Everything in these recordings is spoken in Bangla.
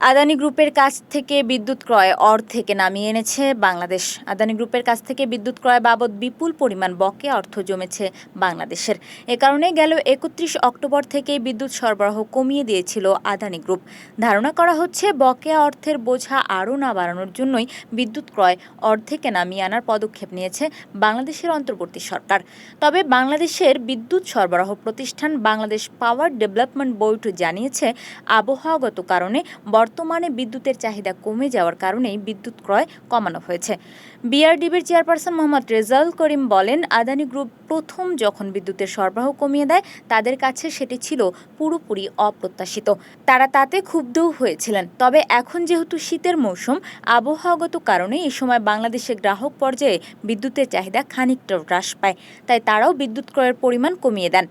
আদানি গ্রুপের কাছ থেকে বিদ্যুৎ ক্রয় অর্ধেকে নামিয়ে এনেছে বাংলাদেশ। আদানি গ্রুপের কাছ থেকে বিদ্যুৎ ক্রয় বাবদ বিপুল পরিমাণ বকেয়া অর্থ জমেছে বাংলাদেশের। এ কারণে গেল ৩১ অক্টোবর থেকে বিদ্যুৎ সরবরাহ কমিয়ে দিয়েছিল আদানি গ্রুপ। ধারণা করা হচ্ছে বকেয়া অর্থের বোঝা আরও না বাড়ানোর জন্যই বিদ্যুৎ ক্রয় অর্ধেকে নামিয়ে আনার পদক্ষেপ নিয়েছে বাংলাদেশের অন্তর্বর্তী সরকার। তবে বাংলাদেশের বিদ্যুৎ সরবরাহ প্রতিষ্ঠান বাংলাদেশ পাওয়ার ডেভেলপমেন্ট বোর্ড জানিয়েছে, আবহাওয়াগত কারণে বর্তমানে বিদ্যুতের চাহিদা কমে যাওয়ার কারণেই বিদ্যুৎ ক্রয় কমানো হয়েছে। বিআরডিবির চেয়ারপারসন মোহাম্মদ রেজাউল করিম বলেন, আদানি গ্রুপ প্রথম যখন বিদ্যুতের সরবরাহ কমিয়ে দেয় তাদের কাছে সেটি ছিল পুরোপুরি অপ্রত্যাশিত। তারা তাতে ক্ষুব্ধও হয়েছিলেন। তবে এখন যেহেতু শীতের মৌসুম, আবহাওয়াগত কারণে এই সময় বাংলাদেশের গ্রাহক পর্যায়ে বিদ্যুতের চাহিদা খানিকটা হ্রাস পায়, তাই তারাও বিদ্যুৎ ক্রয়ের পরিমাণ কমিয়ে দেন।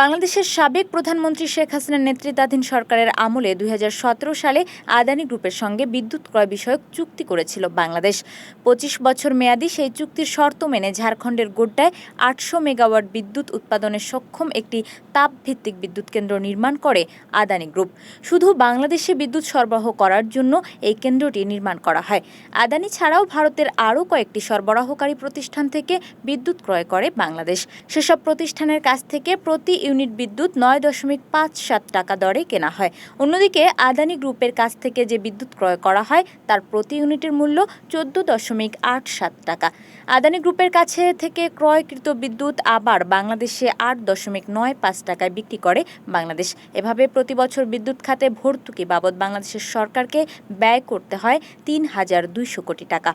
বাংলাদেশের সাবেক প্রধানমন্ত্রী শেখ হাসিনার নেতৃত্বাধীন সরকারের আমলে ২০১৭ সালে আদানি গ্রুপের সঙ্গে বিদ্যুৎ ক্রয় বিষয়ক চুক্তি করেছিল বাংলাদেশ। ২৫ বছর মেয়াদী সেই চুক্তির শর্ত মেনে ঝাড়খণ্ডের গোড্ডায় ৮০০ মেগাওয়াট বিদ্যুৎ উৎপাদনে সক্ষম একটি তাপভিত্তিক বিদ্যুৎ কেন্দ্র নির্মাণ করে আদানি গ্রুপ। শুধু বাংলাদেশে বিদ্যুৎ সরবরাহ করার জন্য এই কেন্দ্রটি নির্মাণ করা হয়। আদানি ছাড়াও ভারতের আরও কয়েকটি সরবরাহকারী প্রতিষ্ঠান থেকে বিদ্যুৎ ক্রয় করে বাংলাদেশ। সেসব প্রতিষ্ঠানের কাছ থেকে প্রতি ইউনিট বিদ্যুৎ ৯.৫৭ টাকা দরে কেনা হয়। অন্যদিকে আদানি গ্রুপের কাছ থেকে যে বিদ্যুৎ ক্রয় করা হয় তার প্রতি ইউনিটের মূল্য ১৪.৮৭ টাকা। আদানি গ্রুপের কাছে থেকে ক্রয়কৃত বিদ্যুৎ আবার বাংলাদেশে ৮.৯৫ টাকায় বিক্রি করে বাংলাদেশ। এভাবে প্রতি বছর বিদ্যুৎ খাতে ভর্তুকি বাবদ বাংলাদেশের সরকারকে ব্যয় করতে হয় ৩,২০০ কোটি টাকা।